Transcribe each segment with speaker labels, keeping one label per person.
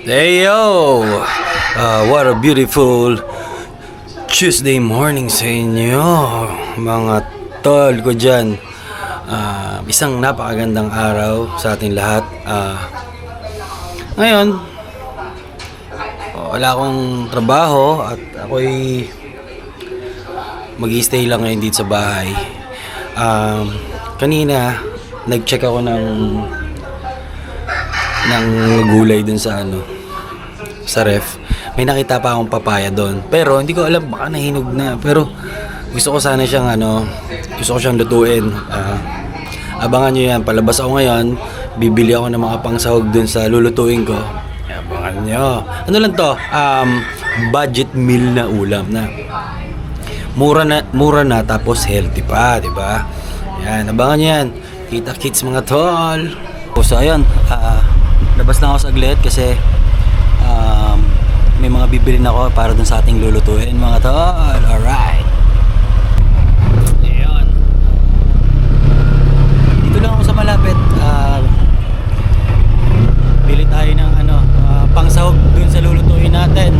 Speaker 1: Hey yo! What a beautiful Tuesday morning sa inyo, mga tol ko dyan. Isang napakagandang araw sa ating lahat. Ngayon, wala akong trabaho at ako'y mag-i-stay lang ngayon dito sa bahay. Kanina, nag-check ako ng gulay dun sa ref. May nakita pa akong papaya doon, pero hindi ko alam, baka nahinog na. Pero gusto ko sana siyang lutuin. Abangan nyo yan, palabas ako ngayon, bibili ako ng mga pangsahog dun sa lulutuin ko. Abangan nyo. Ano lang to, budget meal na ulam na mura na tapos healthy pa, di ba? Yan, abangan nyo yan. Kita kits mga tol. So ayun, labas na ako saglit kasi may mga bibilin ako para dun sa ating lulutuin, mga tol. Alright. Ayun. Dito lang ako sa malapit. Bili tayo ng pangsahog dun sa lulutuin natin.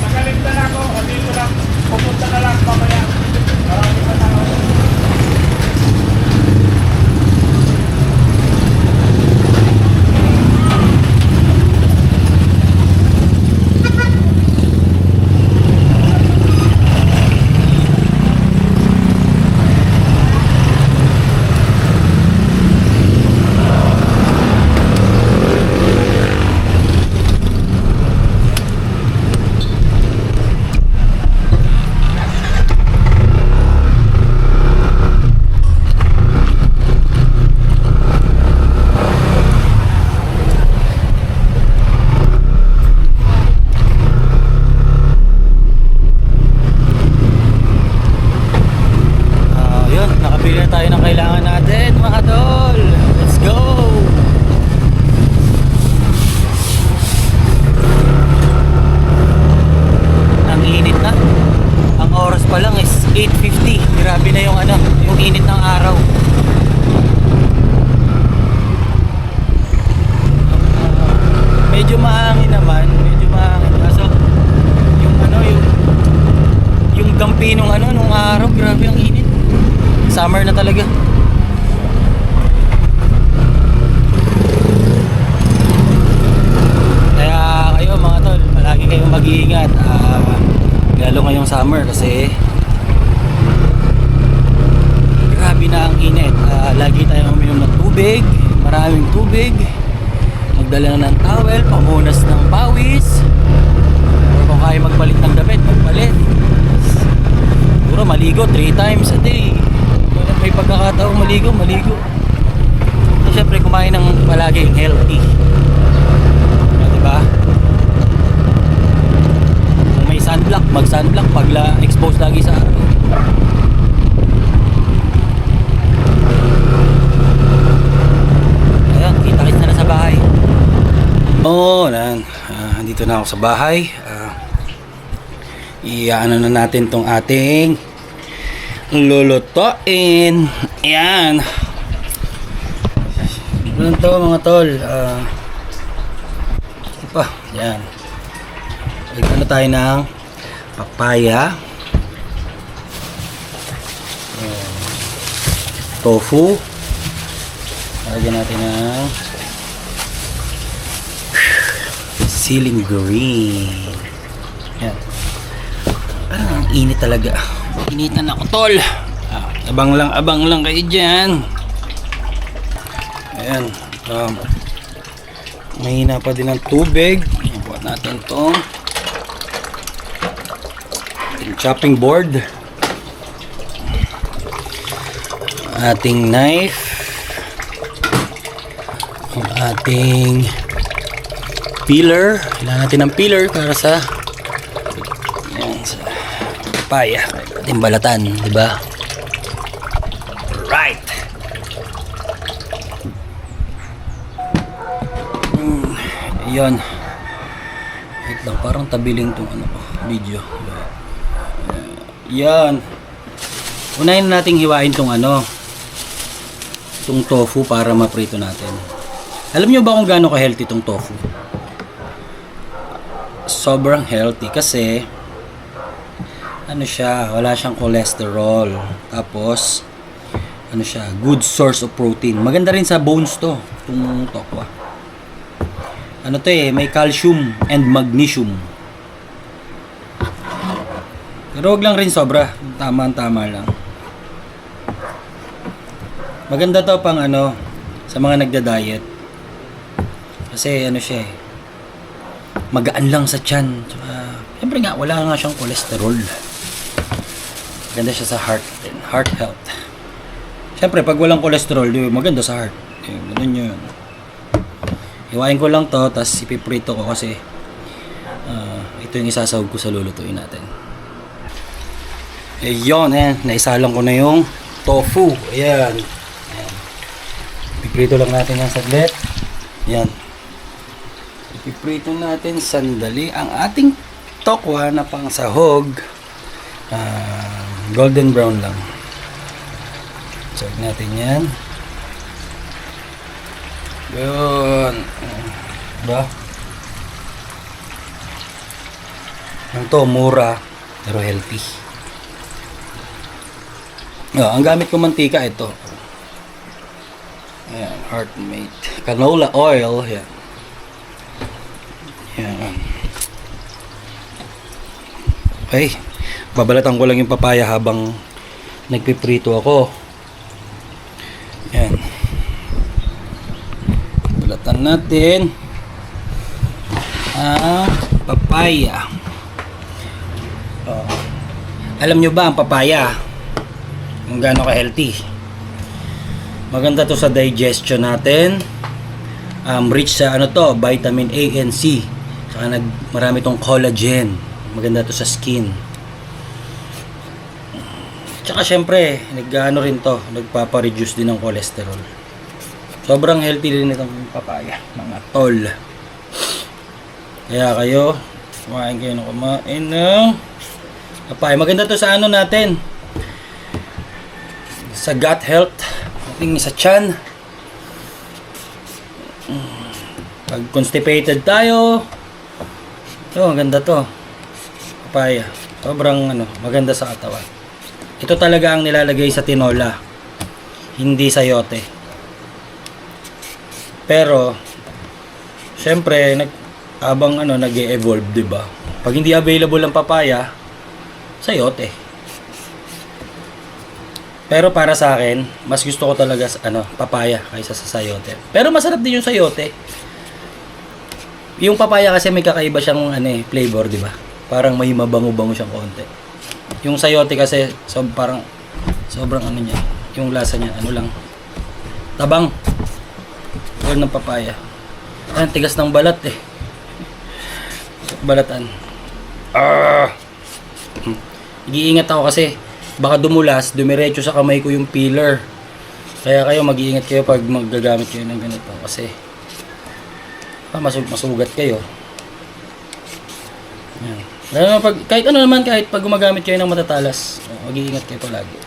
Speaker 2: Nagaligtan ako, dito lang, pupunta na lang mamaya. Marami pa tao.
Speaker 1: Nakabili na tayo ng kailangan natin, mga tol. Let's go! Ang init na. Ang oras pa lang is 8:50. Grabe na yung init ng araw. Medyo mahangin naman, kaso yung dampi nung araw, grabe ang init. Summer na talaga. Kaya kayo mga tol, mag-iingat. Lalo ngayong summer kasi grabe na ang init. Lagi tayong uminom ng tubig, maraming tubig. Magdala na ng towel, pamunas ng pawis. Or kung kaya magpalit ng damit, magpalit. Siguro maligo 3 times a day. May pagkakataong maligo. So, syempre kumain ng palaging healthy. Diba? Kung may sunblock, mag-sunblock pag expose lagi sa araw. Ayan, kita-kits na sa bahay. Dito na ako sa bahay. Iyaano na natin tong ating lulutuin. Ayan. Ganun to mga tol. Ayan. Ito na tayo ng papaya. Tofu. Lagyan natin ng ceiling green. Yan. Ang init talaga. Initan ako tol. Abang lang kayo dyan. Ayan. Mahina pa din ang tubig. Buat natin itong chopping board. Ating knife. Ang ating peeler. Kailangan natin ng peeler para sa papaya. Ating balatan, di ba? Right. Yan. Wait lang, parang tabiling tong video. Yan. Unahin nating hiwain tong tong tofu para maprito natin. Alam nyo ba kung gaano ka-healthy tong tofu? Sobrang healthy kasi wala siyang cholesterol. Tapos siya, good source of protein. Maganda rin sa bones to, itong tofu. May calcium and magnesium. Pero wag lang rin sobra, tama lang. Maganda to pang sa mga nagda-diet. Kasi magaan lang sa tiyan. Siyempre nga, wala nga siyang cholesterol. Maganda siya sa heart health. Siyempre, pag walang cholesterol, maganda sa heart. Ganun yun. Hiwain ko lang to, tapos ipiprito ko kasi ito yung isasawag ko sa lulutuin natin. Naisalang ko na yung tofu. Ayan. Ipiprito lang natin yung saglit. Ayan. Ipiprito natin sandali ang ating tokwa na pang sahog. Golden brown lang. Sahog natin yan. Yun. Diba? Ito, mura pero healthy. Ang gamit ko mantika ito. Ayan, Heartmate canola oil. Ayan. Ayan. Okay. Babalatan ko lang yung papaya habang nagpiprito ako. Ayan. Balatan natin ang papaya. Alam nyo ba ang papaya kung gaano ka-healthy? Maganda to sa digestion natin. Rich sa vitamin A and C. Saka marami tong collagen. Maganda to sa skin. Tsaka syempre, nagpapa-reduce din ng cholesterol. Sobrang healthy rin itong papaya, mga tol. Kaya kumain kayo ng papaya. Maganda to sa natin. Sa gut health, ating sa tiyan. Pag constipated tayo, maganda to. Papaya. Sobrang maganda sa katawan. Ito talaga ang nilalagay sa tinola, hindi sayote. Pero syempre habang ano nag-e-evolve, 'di ba? Pag hindi available ang papaya, sayote. Pero para sa akin, mas gusto ko talaga ano, papaya kaysa sa sayote. Pero masarap din yung sayote. Yung papaya kasi may kakaiba siyang ano eh, flavor, 'di ba? Parang may mabango-bango siyang konti. Yung sayote kasi parang sobrang ano niya, yung lasa niya ano lang. Tabang. Tulad ng papaya. Ang tigas ng balat eh. Balatan. Nag-iingat ako kasi baka dumulas, dumiretso sa kamay ko yung peeler. Kaya kayo mag-iingat kayo pag magagamit kayo ng ganito kasi masugat kayo. Yan. Lalo pag, kahit pag gumagamit kayo ng matatalas, mag-iingat kayo palagi.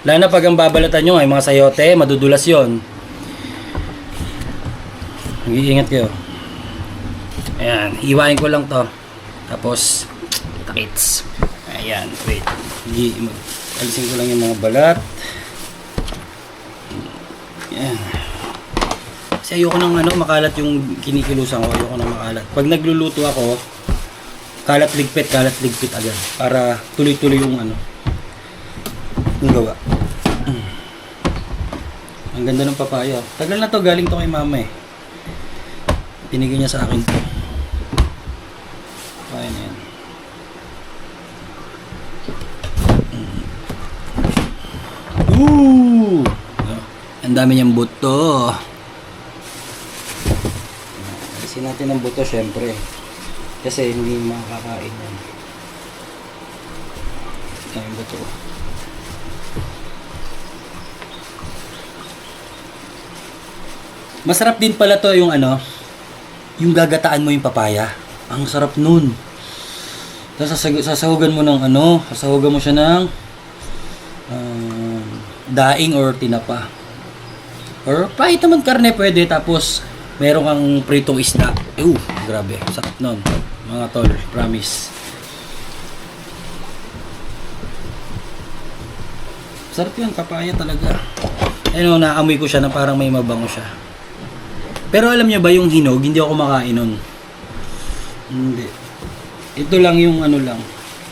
Speaker 1: Lalo na pag ang babalatan nyo ay mga sayote, madudulas yon. Mag-iingat kayo. Ayan, hiwain ko lang to. Tapos, takits. Ayan, wait. Alisin ko lang yung mga balat. Ayan. Kasi ayoko nang ano, makalat yung kinikilusan ko. Ayoko nang makalat. Pag nagluluto ako, kalat ligpit agad. Para tuloy-tuloy yung ano, yung gawa. Ang ganda ng papaya. Tagal na to, galing to kay mama eh. Binigyan niya sa akin to. Papaya na yan. Ooh! Ang dami niyang buto. Alisin natin ang buto syempre. Kasi hindi makakain yan. Ang buto. Masarap din pala to yung ano, yung gagataan mo yung papaya. Ang sarap nun. Tapos sasahugan mo ng ano, sasahugan mo siya ng daing or tinapa. Or kahit naman karne pwede, tapos meron kang pritong isda. Grabe, sarap nun. Mga tol, promise. Sarap yun, papaya talaga. Ayun, naamoy ko siya na parang may mabango siya. Pero alam niyo ba yung hinog, hindi ako kumakain nun. Hindi. Ito lang yung ano lang,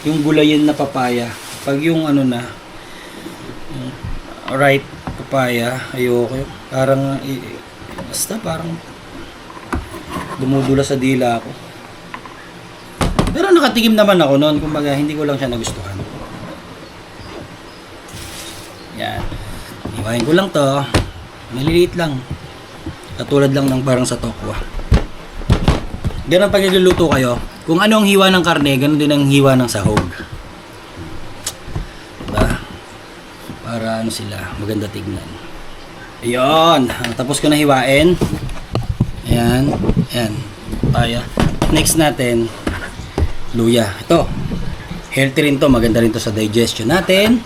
Speaker 1: yung gulayin na papaya. Pag yung ano na, right papaya, ayoko. Parang, basta parang dumudula sa dila ako. Pero nakatikim naman ako noon, kumbaga hindi ko lang siya nagustuhan. Yan. Iwain ko lang to. Maliliit lang. Katulad lang ng parang sa tokwa. Ganun pag niluluto kayo, kung ano ang hiwa ng karne, ganun din ang hiwa ng sahog. Diba? Para ano sila, maganda tignan. Ayun, tapos ko na hiwain. Ayan, ayan, papaya. Next natin, luya. Ito, healthy rin to, maganda rin to sa digestion natin.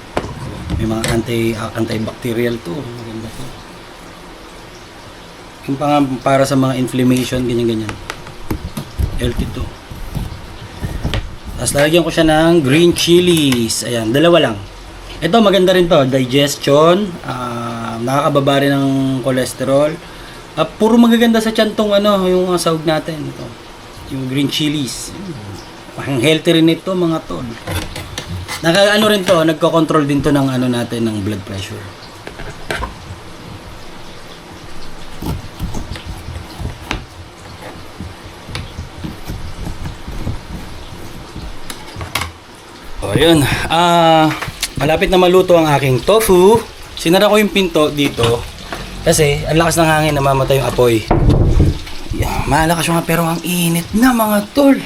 Speaker 1: May mga antibacterial to, maganda to. Yung para sa mga inflammation, ganyan-ganyan. Healthy to. Tapos lalagyan ko siya ng green chilies. Ayan, dalawa lang. Ito maganda rin to, digestion, nakakababa rin ng cholesterol. Puro magaganda sa tiyan tong ano, yung sahog natin. Ito, yung green chilies. Ang healthy rin ito mga tol. Ano rin to, nagko-control din to ng ano natin, ng blood pressure. O yun, malapit na maluto ang aking tofu. Sinara ko yung pinto dito kasi ang lakas ng hangin, namamatay yung apoy. Yeah, malakas yung pero ang init na mga tol.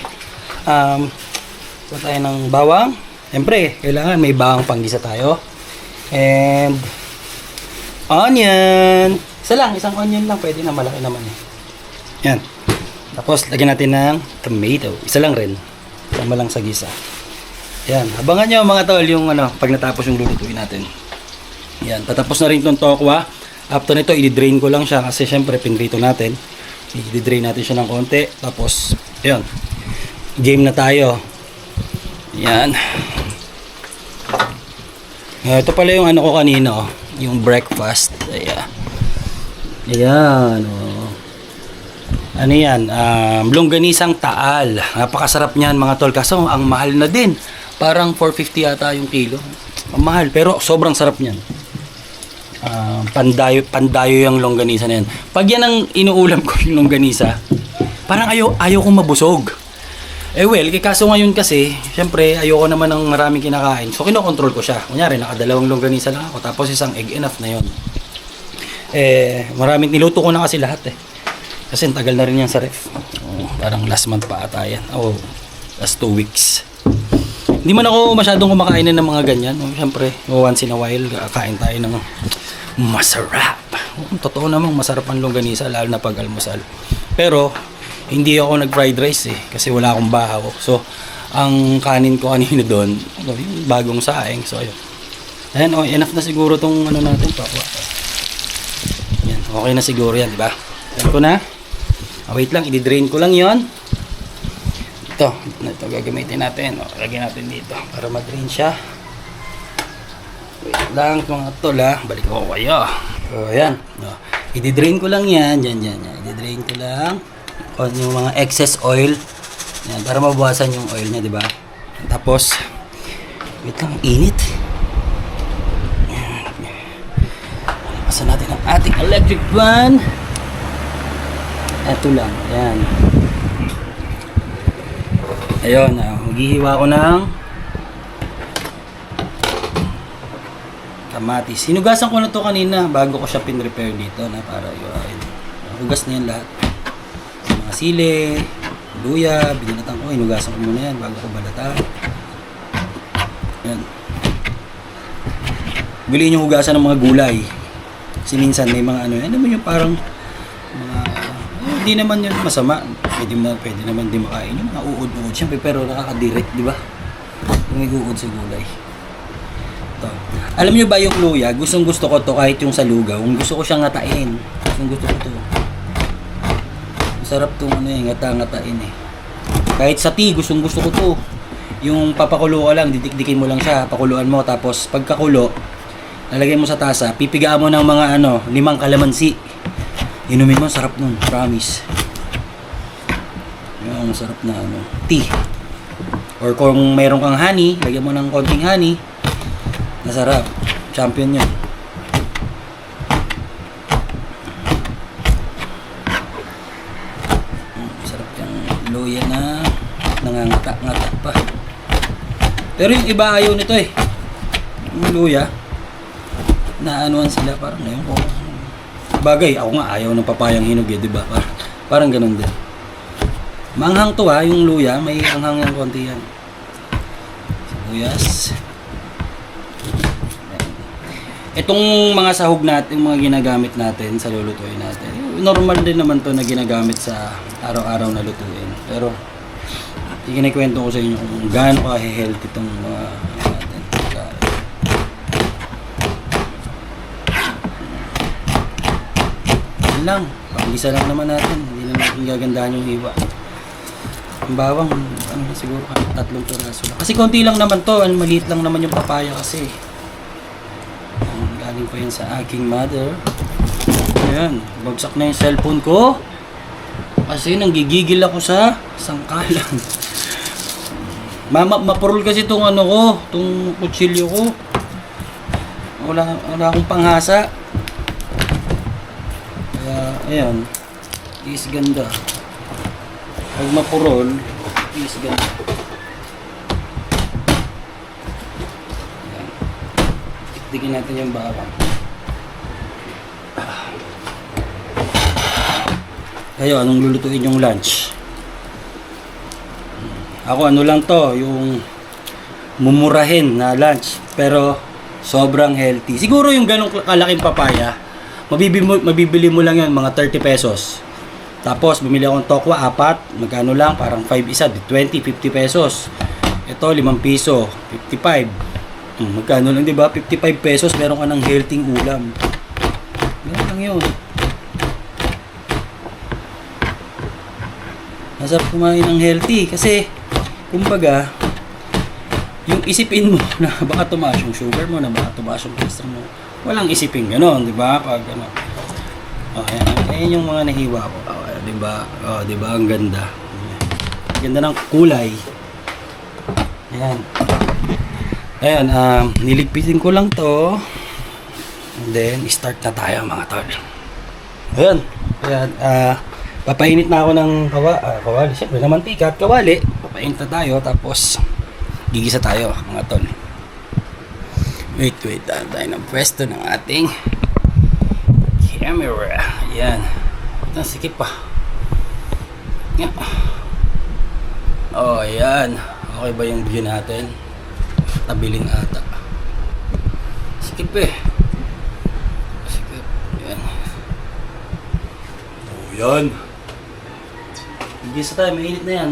Speaker 1: Kuha tayo ng bawang. Siyempre, kailangan may bawang panggisa tayo. And onion. Isang onion lang, pwede na, malaki naman eh. Yan. Tapos lagyan natin ng tomato. Isa lang rin. Tama lang sa gisa. Yan, abangan nyo mga tol yung ano, pag natapos yung lulutuin natin. Yan, tatapos na rin itong tokwa. After nito, i-drain ko lang siya kasi syempre pinrito natin. I-drain natin siya ng konti. Tapos, yan. Game na tayo. Yan. Ito pala yung ano ko kanina, oh, yung breakfast. Ayan. Ayan, oh. Ano yan? Longganisang Taal. Napakasarap niyan mga tol. Kaso ang mahal na din. Parang 450 yata yung kilo. Ang mahal. Pero sobrang sarap niyan. Pandayo yung longganisa na yan. Pag yan ang inuulam ko yung longganisa, parang ayaw kong mabusog. Kaso ngayon kasi, syempre, ayoko naman ng maraming kinakain. So, kinokontrol ko siya. Kunyari, nakadalawang longganisa lang ako. Tapos isang egg, enough na yon. Maraming niluto ko na kasi lahat eh. Kasi tagal na rin yan sa ref. Parang last month pa ata yan. Last 2 weeks. Hindi man ako masyadong kumakain ng mga ganyan. Syempre, once in a while, kain tayo ng masarap. Totoo namang masarap ang longganisa, lalo na pag almusal. Pero, hindi ako nag-fried rice eh, kasi wala akong bahaw. So, ang kanin ko kanina doon, yung bagong saing. So, ayun. Ayan, enough na siguro tong ano natin, pakwa. Yan, okay na siguro yan, di ba? Ayan ko na. Wait lang, i-drain ko lang yon. Ito gagamitin natin. Lagyan natin dito para ma-drain siya. Wait lang mga tol ha. Balik ko kayo. Ayan. I-drain ko lang yan. Yan. I-drain ko lang. Yung mga excess oil. Yan, para mabawasan yung oil niya, di ba? Tapos, wait lang, init. Pasan natin ang ating electric fan. Ito lang, yan. Ayun, maghihiwa ko ng kamatis. Sinugasan ko na to kanina bago ko siya pin-repair dito na para yun. Hugas na yan lahat. Mga sili, luya, binalatan ko. Hinugasan ko muna yan bago ko balatan. Yan. Biliin yung hugasan ng mga gulay. Kasi minsan may mga ano naman yung parang mga hindi naman yun masama. Pwede naman di makain yung mga uod-uod. Siyempre, pero nakaka-direct, di ba? Yung may uod sa gulay. Ito. Alam nyo ba yung luya? Gustong gusto ko to kahit yung sa lugaw. Gusto ko siyang ngatain. Gusto ko to. Masarap tong ano yung ngata-ngatain eh. Kahit sa tea, gustong gusto ko to. Yung papakulo ka lang, didikdikin mo lang siya. Pakuluan mo. Tapos pagkakulo, lalagay mo sa tasa. Pipigaan mo ng mga 5 kalamansi. Inumin mo, sarap nun. Promise. Yung masarap na tea. Or kung mayroon kang honey, lagyan mo ng konting honey. Masarap. Champion yun. Masarap yung luya na nangangata-ngata pa. Pero yung iba ayaw nito eh. Yung luya, naanuan sila parang ngayon ko. Bagay, ako nga ayaw ng papayang hinog eh, diba? Parang ganun din. Manghang to ha, yung luya, may anghang yung konti yan. Sibuyas. Itong mga sahog natin, yung mga ginagamit natin sa lulutuin natin, normal din naman to na ginagamit sa araw-araw na lutuin. Pero, ikinikwento ko sa inyo kung gaano ka-healthy itong mga natin. Yan lang, pangisa lang naman natin. Hindi na natin gagandahan yung hiwa. Ang bawang, siguro 3 piraso lang. Kasi konti lang naman to, maliit lang naman yung papaya kasi. Galing pa yun sa aking mother. Ayan, bagsak na yung cellphone ko. Kasi nanggigigil ako sa sangkalan. Mapurol kasi itong itong kutsilyo ko. Wala akong panghasa. Kaya, ayan, is ganda. Pag mapurol, is ganda. Ayan. Tiktikin natin yung bawang. Kayo, anong lulutuin yung lunch? Ako, lang to, yung mumurahin na lunch. Pero, sobrang healthy. Siguro yung ganong kalaking papaya, mabibili mo lang yan, mga 30 pesos. Tapos, bumili akong tokwa, 4. Magkano lang? Parang 5 isa, 20, 50 pesos. Ito, 5 piso, 55. Magkano lang, di ba? 55 pesos, meron ka ng healthy ulam. Meron lang yun. Masarap kumain ng healthy kasi kumbaga yung isipin mo na baka tumaas yung sugar mo, na baka tumaas yung cholesterol mo, walang isipin gano'n, di ba? Pag ayan yung mga nahiwa ko. Di ba? Oh, di ba? Ang ganda. Ang ganda ng kulay. Ayan. Ayan, niligpitin ko lang to. And then, start na tayo mga tol. Ayan. Ayan, papainit na ako ng kawali. Siyempre naman mantika at kawali. Papainit na tayo. Tapos, gigisa tayo mga tol. Wait. Tayo ng pwesto ng ating camera. Ayan. Ito, sikip pa. Ayan. Oh, ayan. Okay ba yung view natin? Tabiling ata. Sikip eh. Sikip. Ayan. Oh, yan. Gigisa tayo. Mainit na yan.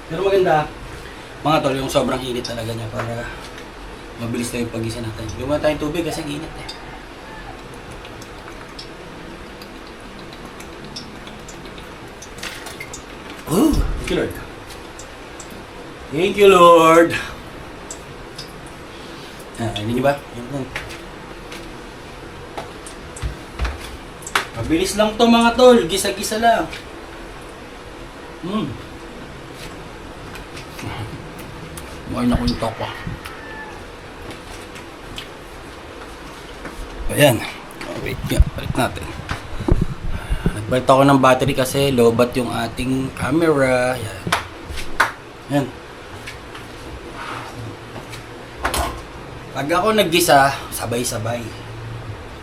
Speaker 1: Pero maganda. Mga tol, yung sobrang init talaga niya para mabilis na yung pag-gisa natin. Lumana tayong tubig kasi ang init eh. Oh, thank you Lord. Thank you Lord. Hindi ba? Yan. Mabilis lang to mga tol. Gisa-gisa lang. Makain ako yung tokwa. Ayan. Wait nga. Balik natin. Nagbalit ako ng battery kasi lobat yung ating camera. Ayan. Ayan. Pag ako naggisa, sabay-sabay.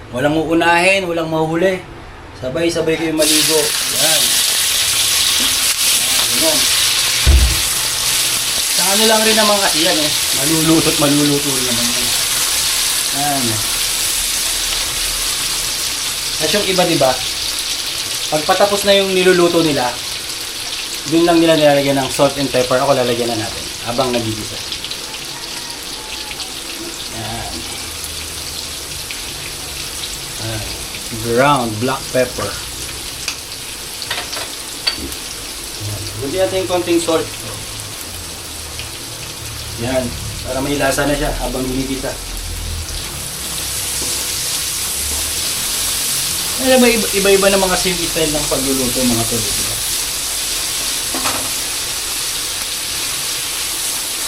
Speaker 1: Walang uunahin, walang mahuli. Sabay-sabay kayo maligo. Ayan. Ayan. Sa ano lang rin naman kasi yan eh. Maluluto rin naman yan. Ayan. At yung iba diba, pag patapos na yung niluluto nila, dun lang nila nilalagyan ng salt and pepper. Ako lalagyan na natin habang nagigisa. Ayan. Ayan. Ground black pepper. Buti natin yung konting salt. Yan. Para may lasa na siya habang ginigisa. Ano ba, iba-iba naman kasi yung style ng pagluluto mga tol. Diba?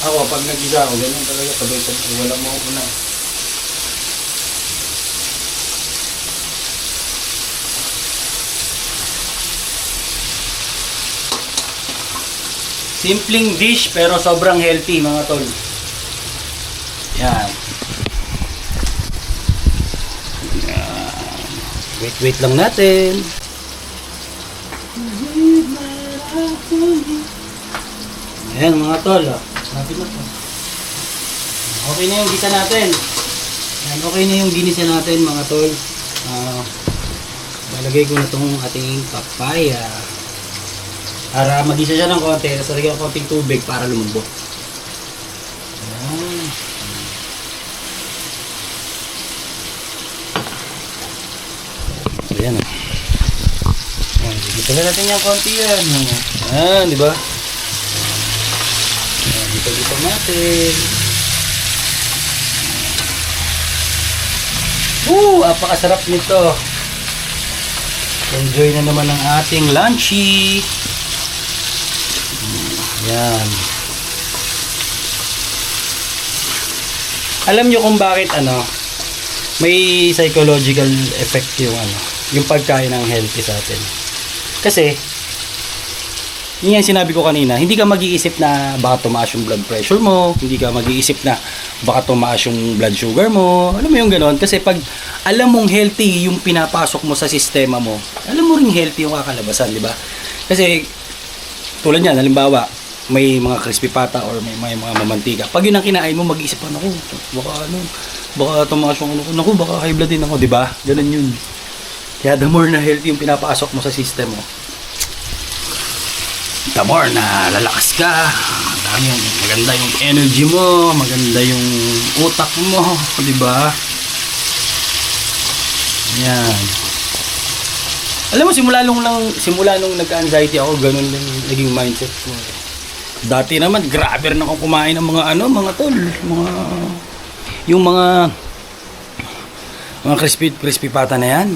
Speaker 1: Ako, pag nag-gisa ako, ganyan talaga. Sabay-sabay, wala mo ako na. Simpleng dish pero sobrang healthy mga tol. Yan. Wait lang natin. Ayan mga tol. Lapit na to. Okay na yung gisa natin. Ayan, okay na yung ginisa natin mga tol. Lalagay ko na itong ating papaya. Para magisa siya ng konti. Tapos lalagyan ko konting tubig para lumambot. Ayan. Ayan. Ayan, dito na natin yung konti yan. Ayan, di ba? Ayan, dito natin. Apakasarap nito. Enjoy na naman ang ating lunchy. Ayan. Alam nyo kung bakit may psychological effect yung pagkain ng healthy sa atin. Kasi yun yung sinabi ko kanina, hindi ka mag-iisip na baka tumaas yung blood pressure mo, hindi ka mag-iisip na baka tumaas yung blood sugar mo. Alam mo yung gano'n? Kasi pag alam mong healthy yung pinapasok mo sa sistema mo, alam mo rin healthy yung kakalabasan, di ba? Kasi tulad yan, halimbawa, may mga crispy pata or may mga mamantika. Pag yun ang kinain mo, mag-iisip pa, naku, baka tumaas yung naku, baka high blood din ako, di ba? Ganun yun. Kaya the more na healthy yung pinapasok mo sa system mo, the more na lalakas ka, maganda yung energy mo, maganda yung utak mo, di ba? Yan. Alam mo, simula nung nagka-anxiety ako, ganun lang naging mindset ko. Dati naman, grabe rin ako kumain ng mga tol, mga Mga crispy pata na yan.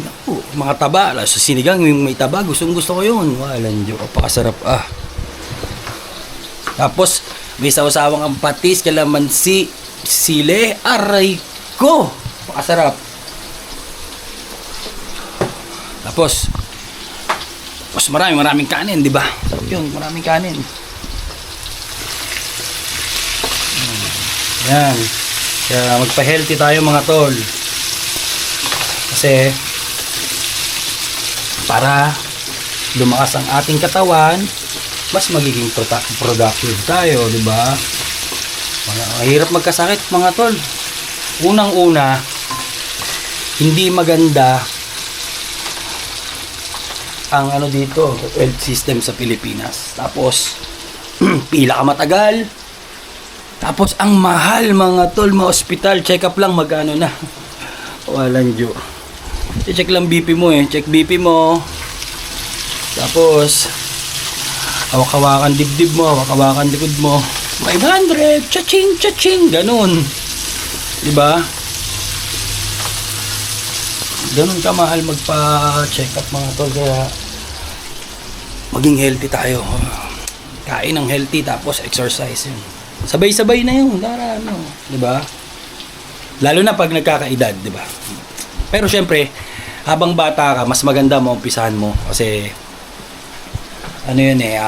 Speaker 1: Mga taba. Sa sinigang, yung may taba. Gusto ko yun. Walang Diyos. Napakasarap. Tapos, may sawsawang ang patis, kalamansi, sile. Aray ko! Napakasarap. Tapos maraming kanin, di ba? Sarap yun, maraming kanin. Yan. Kaya magpa-healthy tayo mga tol. Kasi para lumakas ang ating katawan, mas magiging productive tayo, di ba? Mahirap magkasakit mga tol. Unang-una, hindi maganda ang dito, health system sa Pilipinas. Tapos pila ka matagal. Tapos ang mahal mga tol, mga ospital, check up lang magkano na. Walang Diyo. I-check lang BP mo check BP mo. Tapos hawak-hawakan dibdib mo, hawak-hawakan likod mo. 500, cha-ching, ganun. 'Di ba? Ganun kamahal magpa-check up mga tol, kaya maging healthy tayo. Kain ng healthy tapos exercise yun. Sabay-sabay na yun, di ba? Lalo na pag nagkakaedad, di ba? Pero syempre, habang bata ka, mas maganda mo umpisahan mo kasi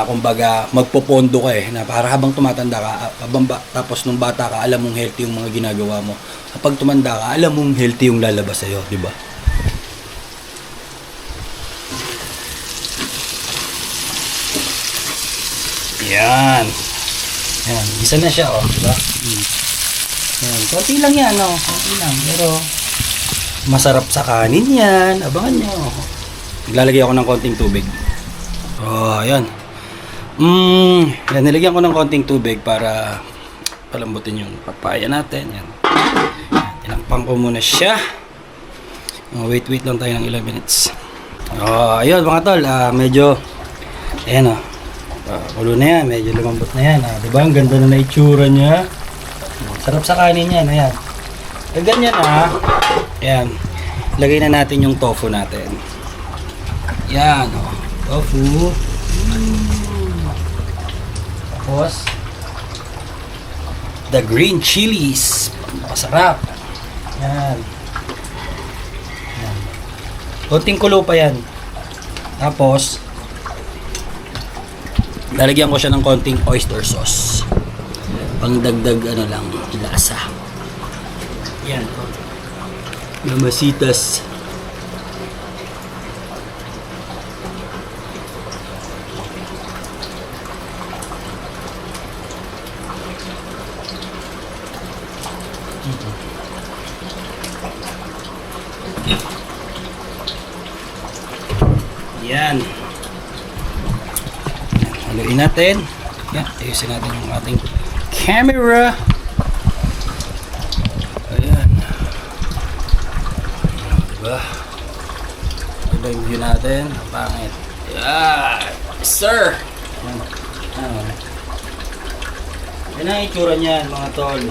Speaker 1: kumbaga magpopondo ka na para habang tumatanda ka, tapos nung bata ka, alam mong healthy yung mga ginagawa mo. Kapag tumanda ka, alam mong healthy yung lalabas sa'yo, di ba? Yan. Isa na siya, diba? Yan. Konti lang yan, konti lang. Pero, masarap sa kanin yan. Abangan nyo. Naglalagay ako ng konting tubig. Ayan. Nilagyan ko ng konting tubig para palambutin yung papaya natin. Yan. Tinakpan ko muna siya. Wait lang tayo ng ilang minutes. Ayun mga tol, medyo, ayan kulo na yan, medyo lumambot na yan. Diba? Ang ganda na itsura niya. Sarap sa kanin yan. Ayan. Ganyan Ayan. Lagay na natin yung tofu natin. Yan. Tofu. Tapos, the green chilies. Masarap. Yan. Yan. Konting kulo pa yan. Tapos, lalagyan ko siya ng konting oyster sauce. Pangdagdag lang, lasa. Yan. Mamasitas. Yan. Haluin natin. Yan, ayusin natin yung ating camera. Ayan. Diba? Diba yung view natin? Ang pangit. Yan. Sir! Yan. Yan ang itsura niyan mga tol.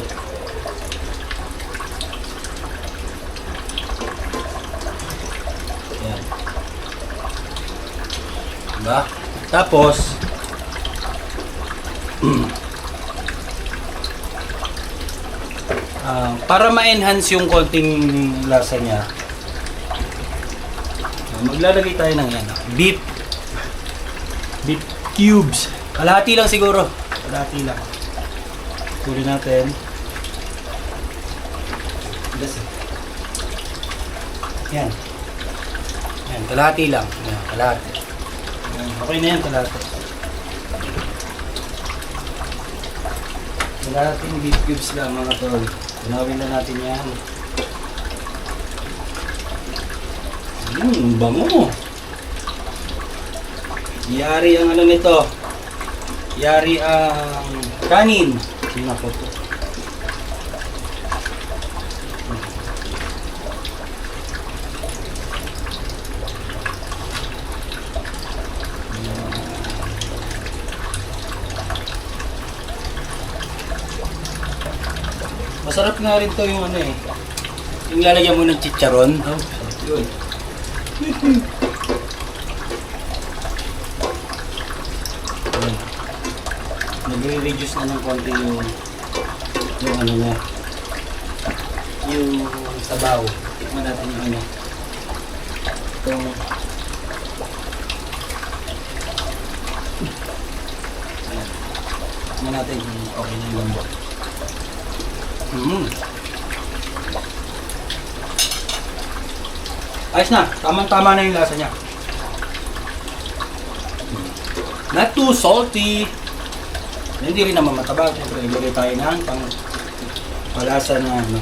Speaker 1: Yan. Diba? Tapos, para ma-enhance yung konting lasa niya, maglalagay tayo ng beef cubes. Kalahati lang siguro. Kalahati lang. Tuloy natin. Yan. Yan, kalahati lang. Yan, kalahati. Yan, okay na yan, kalahati. Kalahating beef cubes lang mga tol. Tunawin na natin yan. Bango. Yari ang nito. Yari ang kanin. Nako to. Masarap nga rin to yung Yung lalagyan mo ng chicharon. Oh, yun. Ayan. Nagre-reduce na ng konti yung ano niya. Yung sabaw. Tikman natin yung ano. Itong tikman natin kung okay na yung lambot. Ayos na. Tamang-tama na yung lasa niya. Not too salty. Hindi rin naman mataba. Siyempre, ilagay tayo ng palasa na ano,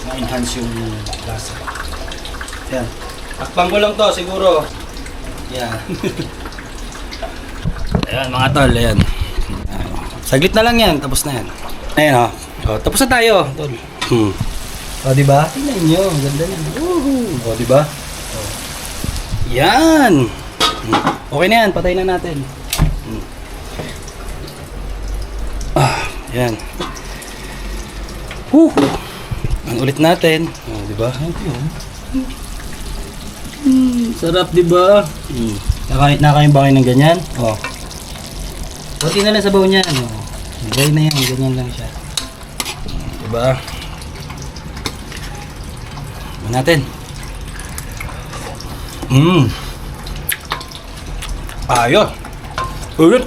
Speaker 1: ma-enhance yung lasa. Yan. Takpan ko lang to siguro. Yan. Ayan mga tol. Ayan. Saglit na lang yan. Tapos na yan. Ayan o. Oh, tapos na tayo. Tol. O, diba? Tingnan nyo. Ang ganda yan. O, diba? O. Yan. Okay na yan. Patay na natin. Yan. Ang ulit natin. O, diba? Sarap, diba? Nakain ba kayo ng ganyan? O. Kunti na lang sabaw niya. O. Dry na yan. Ganyan lang siya. Diba? Natin. Ayos. Ulit.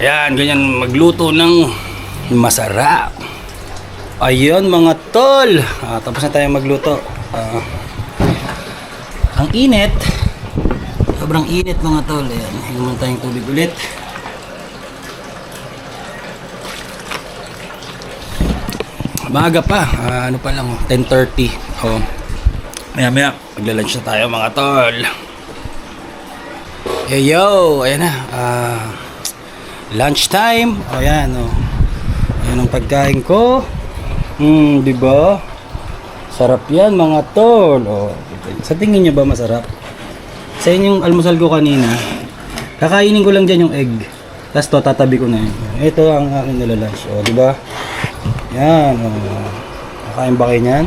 Speaker 1: Ayan, ganyan magluto ng masarap. Ayun mga tol. Tapos na tayo magluto. Ang init. Sobrang init mga tol. Ayan, hinuman tayong tubig ulit. Maaga pa, ano pa lang, 10:30. Oh. Maya magla-lunch na tayo mga tol. Hey yo, ayan na. Lunch time. O yan, oh. Ayan ang pagkain ko. Di ba? Sarap yan mga tol. Oh. Sa tingin niyo ba masarap? Sa inyong almusal ko kanina, kakainin ko lang dyan yung egg. Tapos to, tatabi ko na yun. Ito ang aking nilalunch. O, di ba? Yan, oh. Kakain ba kayo niyan?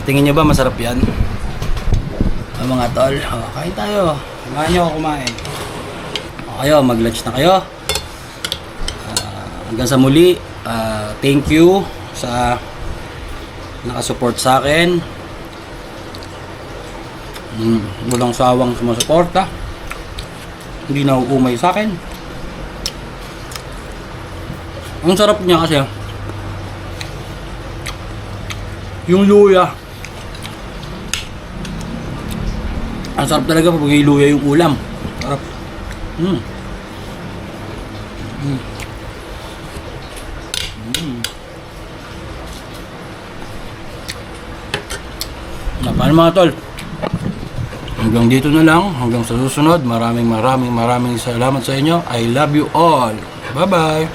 Speaker 1: Tingin nyo ba masarap yan? Mga tol, kain tayo. Samahan nyo ako kumain. Kayo, mag-lunch na kayo. Hanggang sa muli, thank you sa nakasupport sa akin. Walang sawang sumusuporta. Hindi na uumay sa akin. Ang sarap niya kasi yung luya. Ang sarap talaga pag may luya yung ulam. Sarap. Paano mga tol? Hanggang dito na lang. Hanggang sa susunod. Maraming salamat sa inyo. I love you all. Bye bye.